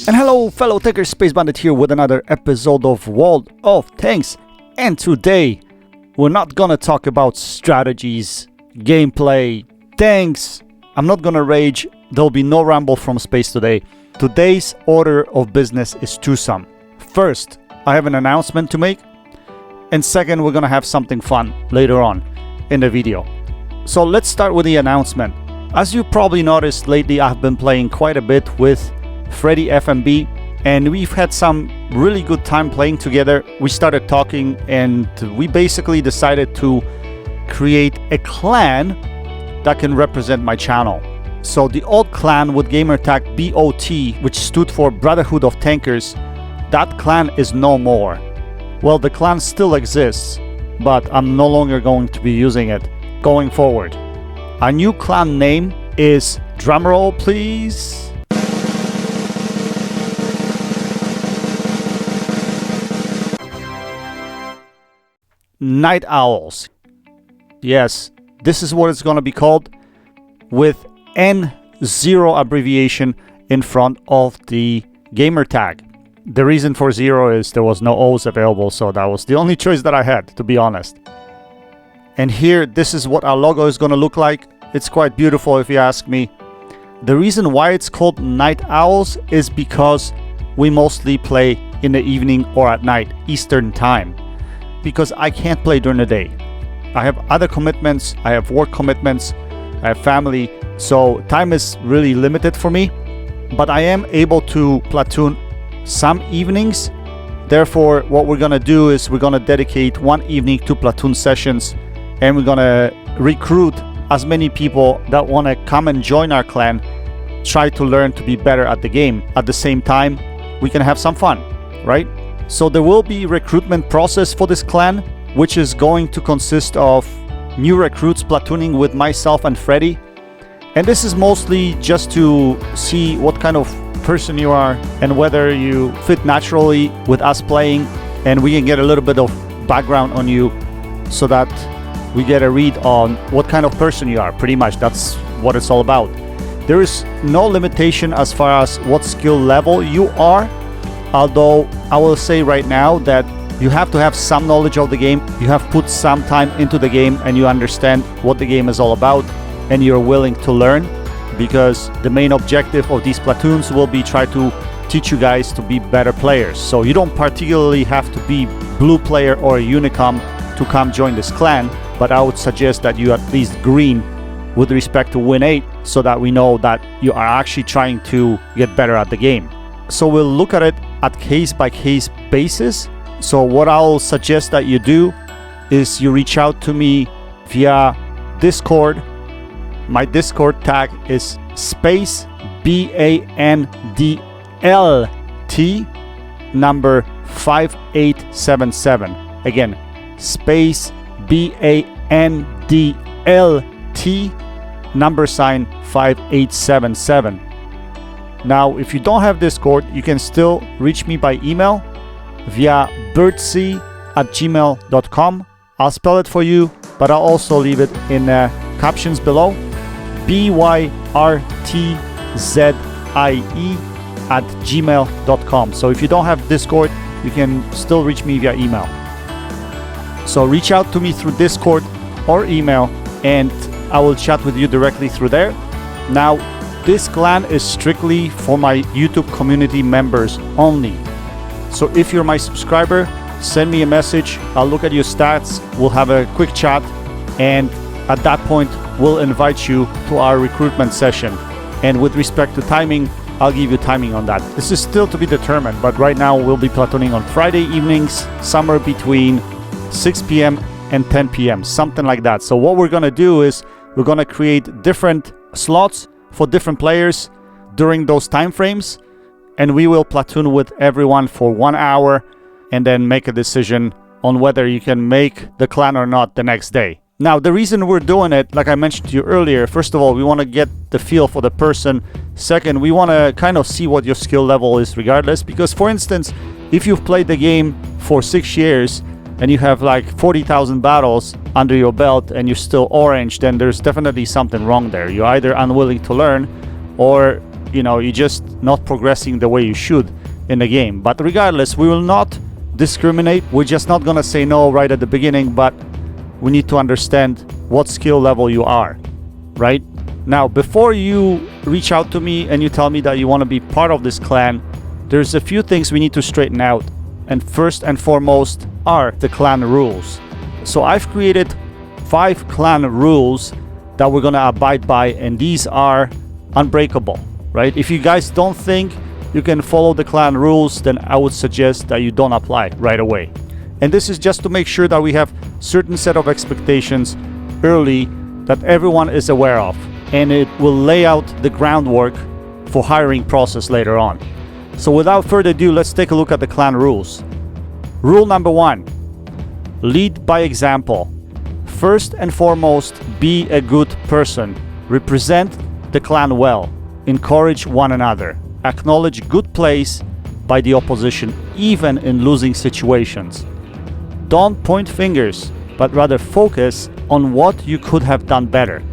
And hello fellow Taker, Space Bandit here with another episode of World of Tanks. And today we're not gonna talk about strategies, gameplay, tanks. I'm not gonna rage. There'll be no ramble from space today. Today's order of business is twosome. First, I have an announcement to make. And second, we're gonna have something fun later on in the video. So let's start with the announcement. As you probably noticed lately, I've been playing quite a bit with Freddy FMB, and we've had some really good time playing together. We started talking and we basically decided to create a clan that can represent my channel. So the old clan with gamertag WOT, which stood for Brotherhood of Tankers, that clan is no more. Well, the clan still exists, but I'm no longer going to be using it going forward. Our new clan name is, drumroll please, Night Owls. Yes, this is what it's going to be called, with N0 abbreviation in front of the gamer tag. The reason for 0 is there was no O's available, so that was the only choice that I had, to be honest. And here, this is what our logo is going to look like. It's quite beautiful if you ask me. The reason why it's called Night Owls is because we mostly play in the evening or at night, Eastern time. Because I can't play during the day. I have other commitments, I have work commitments, I have family, so time is really limited for me. But I am able to platoon some evenings. Therefore, what we're gonna do is we're gonna dedicate one evening to platoon sessions, and we're gonna recruit as many people that wanna come and join our clan, try to learn to be better at the game. At the same time, we can have some fun, right? So there will be recruitment process for this clan, which is going to consist of new recruits platooning with myself and Freddy. And this is mostly just to see what kind of person you are and whether you fit naturally with us playing, and we can get a little bit of background on you so that we get a read on what kind of person you are. Pretty much that's what it's all about. There is no limitation as far as what skill level you are. Although I will say right now that you have to have some knowledge of the game, you have put some time into the game, and you understand what the game is all about, and you're willing to learn, because the main objective of these platoons will be try to teach you guys to be better players. So you don't particularly have to be blue player or a unicom to come join this clan, but I would suggest that you at least green with respect to win 8, so that we know that you are actually trying to get better at the game. So we'll look at it at case-by-case basis. So what I'll suggest that you do is you reach out to me via Discord. My Discord tag is space BANDLT number 5877. Again, space BANDLT number sign 5877. Now, if you don't have Discord, you can still reach me by email via birdsea@gmail.com. I'll spell it for you, but I'll also leave it in captions below. byrtzie@gmail.com. So if you don't have Discord, you can still reach me via email. So reach out to me through Discord or email, and I will chat with you directly through there. Now, this clan is strictly for my YouTube community members only. So if you're my subscriber, send me a message. I'll look at your stats. We'll have a quick chat. And at that point, we'll invite you to our recruitment session. And with respect to timing, I'll give you timing on that. This is still to be determined, but right now we'll be platooning on Friday evenings, somewhere between 6 p.m. and 10 p.m., something like that. So what we're gonna do is we're gonna create different slots for different players during those time frames, and we will platoon with everyone for 1 hour and then make a decision on whether you can make the clan or not the next day. Now, the reason we're doing it, like I mentioned to you earlier, first of all, we want to get the feel for the person. Second, we want to kind of see what your skill level is regardless, because for instance, if you've played the game for 6 years and you have like 40,000 battles under your belt and you're still orange, then there's definitely something wrong there. You're either unwilling to learn, or you're just not progressing the way you should in the game. But regardless, we will not discriminate. We're just not gonna say no right at the beginning, but we need to understand what skill level you are, right? Now, before you reach out to me and you tell me that you want to be part of this clan, there's a few things we need to straighten out. And first and foremost are the clan rules. So I've created 5 clan rules that we're gonna abide by, and these are unbreakable, right? If you guys don't think you can follow the clan rules, then I would suggest that you don't apply right away. And this is just to make sure that we have certain set of expectations early that everyone is aware of, and it will lay out the groundwork for hiring process later on. So without further ado, let's take a look at the clan rules. Rule number 1, lead by example. First and foremost, be a good person. Represent the clan well. Encourage one another. Acknowledge good plays by the opposition, even in losing situations. Don't point fingers, but rather focus on what you could have done better.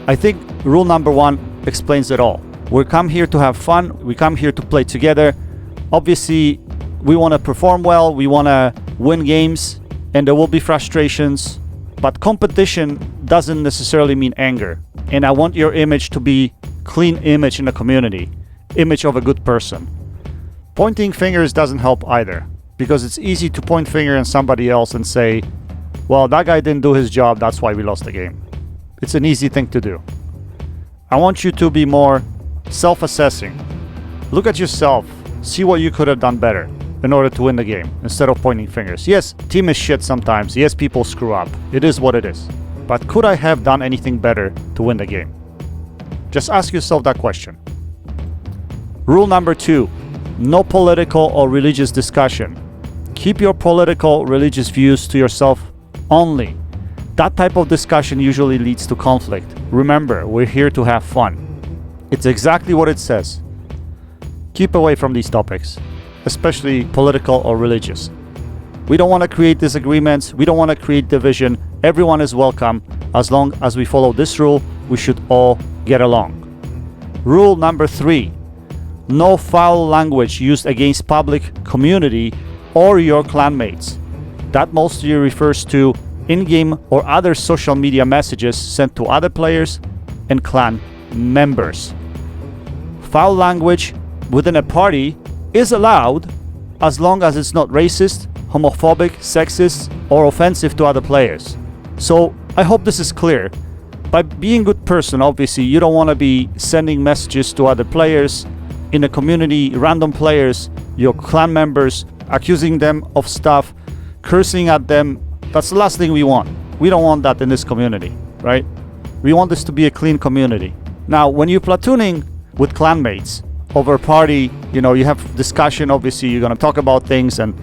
I think rule number 1 explains it all. We come here to have fun. We come here to play together. Obviously, we want to perform well. We want to win games, and there will be frustrations. But competition doesn't necessarily mean anger. And I want your image to be clean image in the community, image of a good person. Pointing fingers doesn't help either, because it's easy to point finger at somebody else and say, well, that guy didn't do his job, that's why we lost the game. It's an easy thing to do. I want you to be more self-assessing. Look at yourself, see what you could have done better in order to win the game, instead of pointing fingers. Yes, team is shit sometimes. Yes, people screw up. It is what it is. But could I have done anything better to win the game? Just ask yourself that question. Rule number 2, no political or religious discussion. Keep your political, religious views to yourself only. That type of discussion usually leads to conflict. Remember, we're here to have fun. It's exactly what it says. Keep away from these topics, especially political or religious. We don't want to create disagreements. We don't want to create division. Everyone is welcome. As long as we follow this rule, we should all get along. Rule number 3, no foul language used against public, community, or your clanmates. That mostly refers to in-game or other social media messages sent to other players and clan members. Foul language within a party is allowed as long as it's not racist, homophobic, sexist, or offensive to other players. So I hope this is clear. By being a good person, obviously, you don't want to be sending messages to other players in the community, random players, your clan members, accusing them of stuff, cursing at them. That's the last thing we want. We don't want that in this community, right? We want this to be a clean community. Now, when you're platooning with clanmates over a party, you have discussion, obviously, you're going to talk about things, and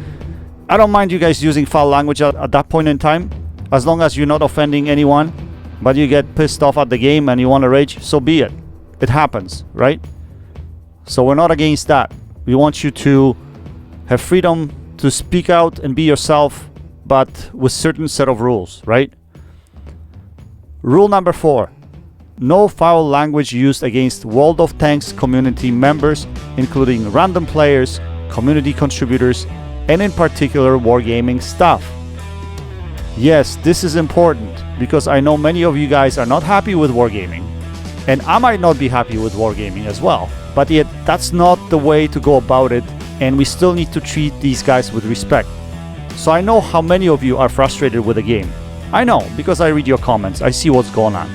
I don't mind you guys using foul language at that point in time, as long as you're not offending anyone, but you get pissed off at the game and you want to rage, so be it. It happens, right? So we're not against that. We want you to have freedom to speak out and be yourself, but with certain set of rules, right? Rule number 4, no foul language used against World of Tanks community members, including random players, community contributors, and in particular wargaming staff. Yes, this is important because I know many of you guys are not happy with wargaming, and I might not be happy with wargaming as well, but yet that's not the way to go about it, and we still need to treat these guys with respect. So I know how many of you are frustrated with the game. I know, because I read your comments, I see what's going on.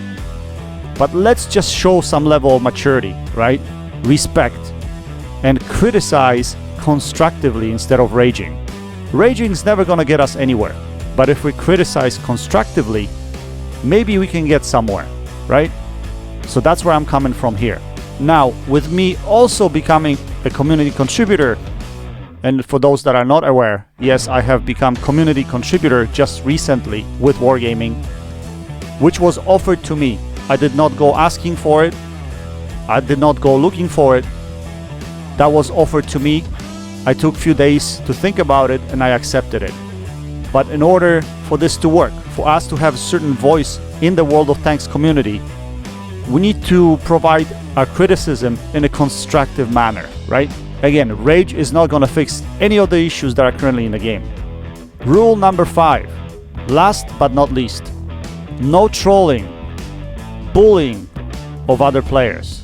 But let's just show some level of maturity, right? Respect. And criticize constructively instead of raging. Raging is never going to get us anywhere. But if we criticize constructively, maybe we can get somewhere, right? So that's where I'm coming from here. Now, with me also becoming a community contributor, and for those that are not aware, yes, I have become community contributor just recently with Wargaming, which was offered to me. I did not go asking for it. I did not go looking for it. That was offered to me. I took a few days to think about it and I accepted it. But in order for this to work, for us to have a certain voice in the World of Tanks community, we need to provide our criticism in a constructive manner, right? Again, rage is not going to fix any of the issues that are currently in the game. Rule number 5, last but not least, no trolling, bullying of other players.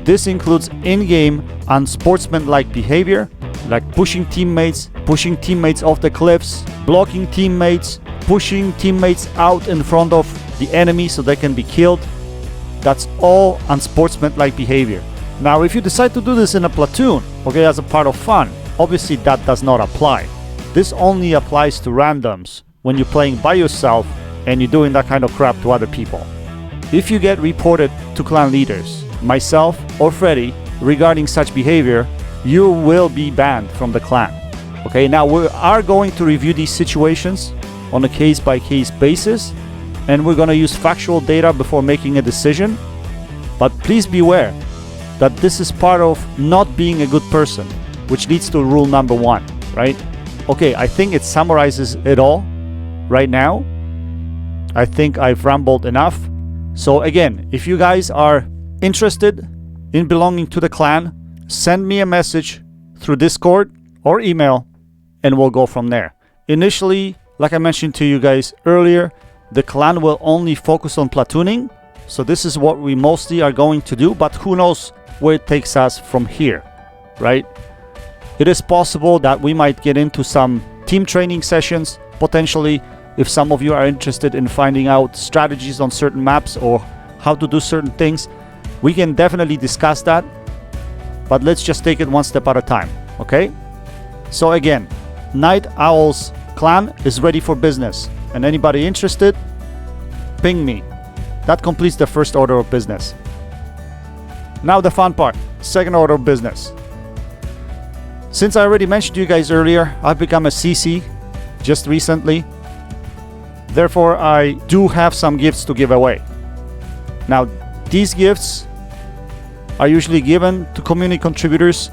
This includes in-game unsportsmanlike behavior, like pushing teammates off the cliffs, blocking teammates, pushing teammates out in front of the enemy so they can be killed. That's all unsportsmanlike behavior. Now, if you decide to do this in a platoon, okay, as a part of fun, obviously that does not apply. This only applies to randoms when you're playing by yourself and you're doing that kind of crap to other people. If you get reported to clan leaders, myself or Freddy, regarding such behavior, you will be banned from the clan. Okay, now we are going to review these situations on a case-by-case basis, and we're going to use factual data before making a decision. But please beware that this is part of not being a good person, which leads to rule number 1, right? Okay, I think it summarizes it all right now. I think I've rambled enough. So again, if you guys are interested in belonging to the clan, send me a message through Discord or email, and we'll go from there. Initially, like I mentioned to you guys earlier, the clan will only focus on platooning. So this is what we mostly are going to do, but who knows where it takes us from here, right? It is possible that we might get into some team training sessions, potentially, if some of you are interested in finding out strategies on certain maps or how to do certain things. We can definitely discuss that, but let's just take it one step at a time, okay? So again, Night Owl's clan is ready for business, and anybody interested, ping me. That completes the first order of business. Now the fun part, second order of business. Since I already mentioned to you guys earlier, I've become a CC just recently. Therefore, I do have some gifts to give away. Now, these gifts are usually given to community contributors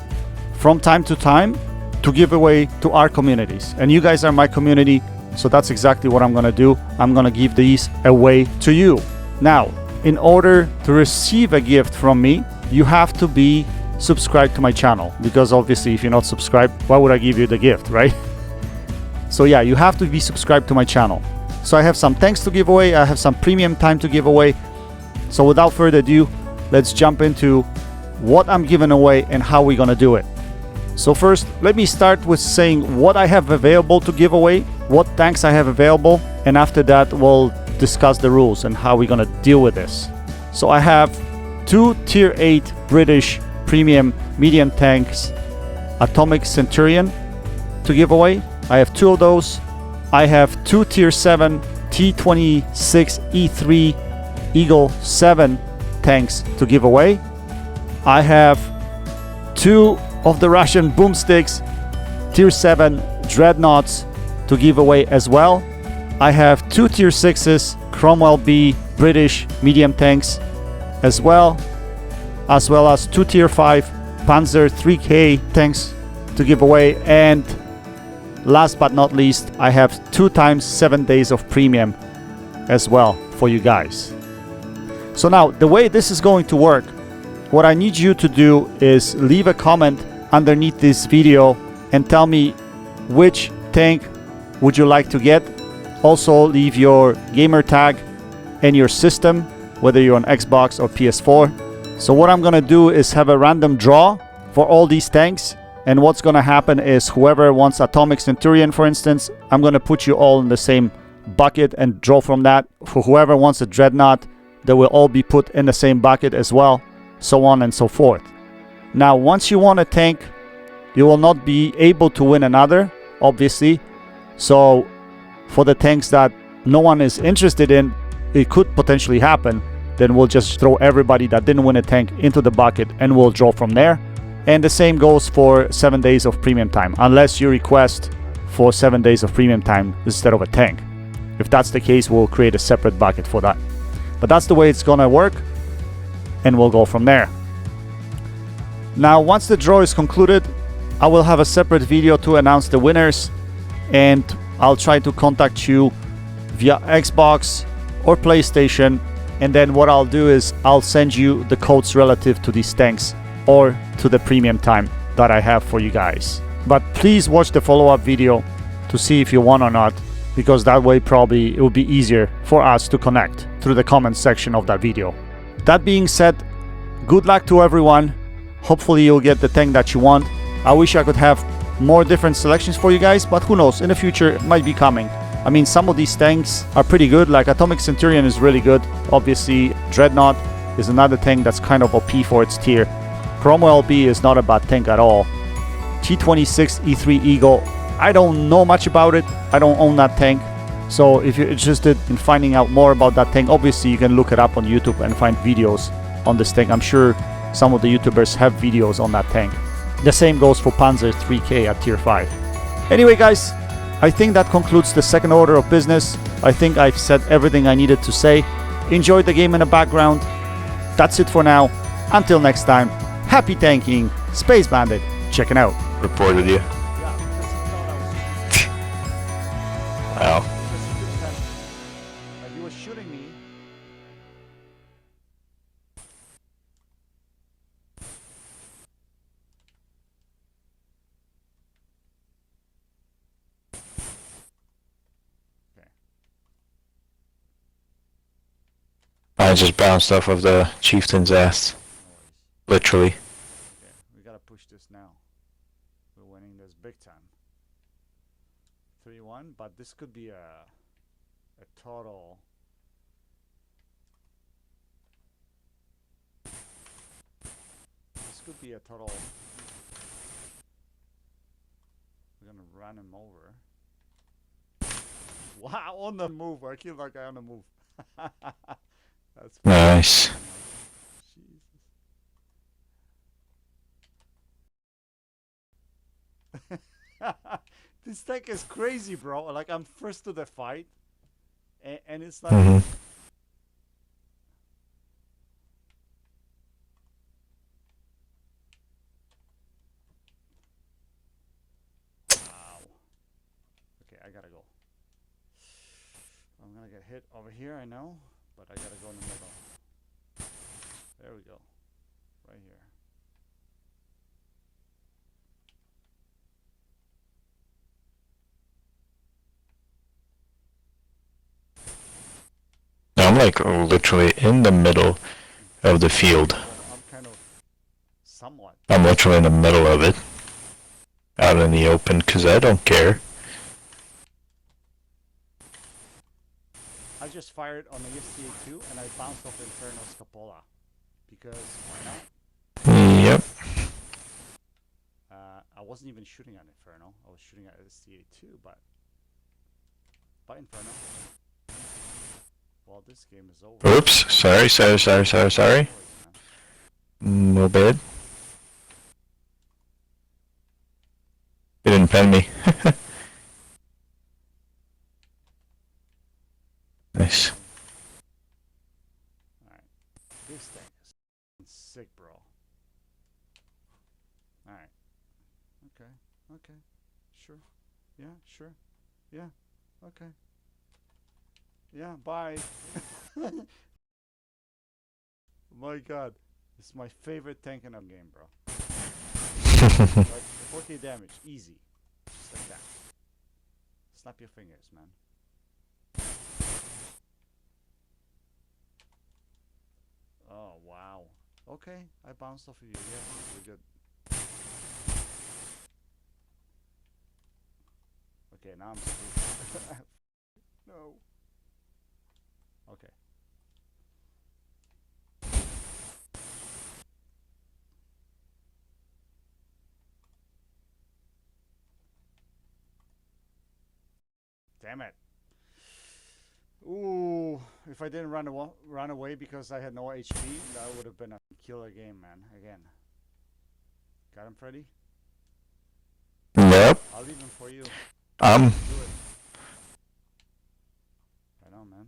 from time to time to give away to our communities. And you guys are my community, so that's exactly what I'm gonna do. I'm gonna give these away to you. Now, in order to receive a gift from me, you have to be subscribed to my channel, because obviously if you're not subscribed, why would I give you the gift, right? So yeah, you have to be subscribed to my channel. So I have some thanks to give away, I have some premium time to give away. So without further ado, let's jump into what I'm giving away and how we're gonna do it. So first, let me start with saying what I have available to give away, what thanks I have available, and after that we'll discuss the rules and how we're gonna deal with this. So I have 2 tier 8 British premium medium tanks Atomic Centurion to give away. I have 2 of those. I have 2 tier 7 T26 E3 Eagle 7 tanks to give away. I have 2 of the Russian boomsticks tier 7 dreadnoughts to give away as well. I have 2 tier 6s Cromwell B British medium tanks as well as 2 tier 5 Panzer 3K tanks to give away. And last but not least, I have 2 times 7 days of premium as well for you guys. So now, the way this is going to work, what I need you to do is leave a comment underneath this video and tell me which tank would you like to get. Also leave your gamer tag and your system, whether you're on Xbox or PS4. So what I'm gonna do is have a random draw for all these tanks, and what's gonna happen is whoever wants Atomic Centurion, for instance, I'm gonna put you all in the same bucket and draw from that. For whoever wants a Dreadnought, they will all be put in the same bucket as well, so on and so forth. Now, once you want a tank, you will not be able to win another, obviously. So for the tanks that no one is interested in, it could potentially happen, then we'll just throw everybody that didn't win a tank into the bucket and we'll draw from there. And the same goes for 7 days of premium time, unless you request for 7 days of premium time instead of a tank. If that's the case, we'll create a separate bucket for that. But that's the way it's gonna work, and we'll go from there. Now, once the draw is concluded, I will have a separate video to announce the winners, and I'll try to contact you via Xbox or PlayStation and then what I'll do is I'll send you the codes relative to these tanks or to the premium time that I have for you guys. But please watch the follow-up video to see if you won or not, because that way probably it will be easier for us to connect through the comment section of that video. That being said, good luck to everyone. Hopefully you'll get the tank that you want. I wish I could have more different selections for you guys, but who knows, in the future it might be coming. I mean, some of these tanks are pretty good, like Atomic Centurion is really good. Obviously, Dreadnought is another tank that's kind of OP for its tier. Chromo LB is not a bad tank at all. T26 E3 Eagle, I don't know much about it. I don't own that tank. So if you're interested in finding out more about that tank, obviously you can look it up on YouTube and find videos on this tank. I'm sure some of the YouTubers have videos on that tank. The same goes for Panzer 3K at tier 5. Anyway guys, I think that concludes the second order of business. I think I've said everything I needed to say. Enjoy the game in the background. That's it for now. Until next time, happy tanking. Space Bandit, checking out. Reported you. Wow. He was shooting me. I just bounced off of the chieftain's ass. Literally. Okay, we gotta push this now. We're winning this big time. 3-1, but this could be a total. This could be a total. We're gonna run him over. Wow, on the move. I killed that guy on the move. That's Nice. Jesus. This tank is crazy, bro. Like, I'm first to the fight, and it's like. Mm-hmm. Wow. Okay, I gotta go. I'm gonna get hit over here, I know, but I gotta go in the middle. There we go. Right here. I'm like literally in the middle of the field. I'm kind of somewhat. I'm literally in the middle of it. Out in the open, because I don't care. I just fired on the STA2 and I bounced off Inferno Scapola. Because why not? Yep. I wasn't even shooting at Inferno. I was shooting at STA2, but Inferno. Well, this game is over. Oops. Sorry. No bad. It didn't pen me. Nice. Alright. This thing is sick, bro. Alright. Okay. Okay. Sure. Yeah, sure. Yeah. Okay. Yeah, bye. My god. This is my favorite tank in a game, bro. Like 40 damage. Easy. Just like that. Snap your fingers, man. Oh, wow. Okay, I bounced off of you. Yeah, we're good. Okay, now I'm screwed. No. Okay. Damn it. Ooh, if I didn't run away because I had no HP, that would have been a killer game, man. Again. Got him, Freddy? Yep. I'll leave him for you. Do it. I know, man.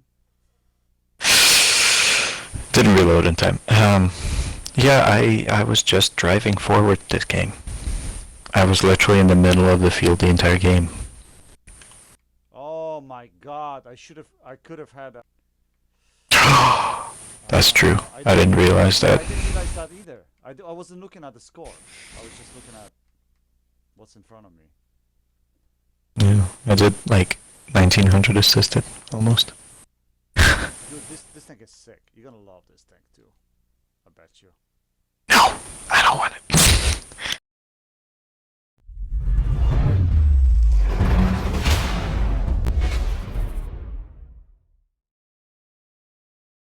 Didn't reload in time. Yeah, I was just driving forward this game. I was literally in the middle of the field the entire game. Oh my god, I could have had a That's true. I didn't didn't realize that. I didn't realize that either. I wasn't looking at the score. I was just looking at what's in front of me. Yeah, I did like 1900 assisted almost. Dude, this thing is sick. You're gonna love this thing too. I bet you. No, I don't want it.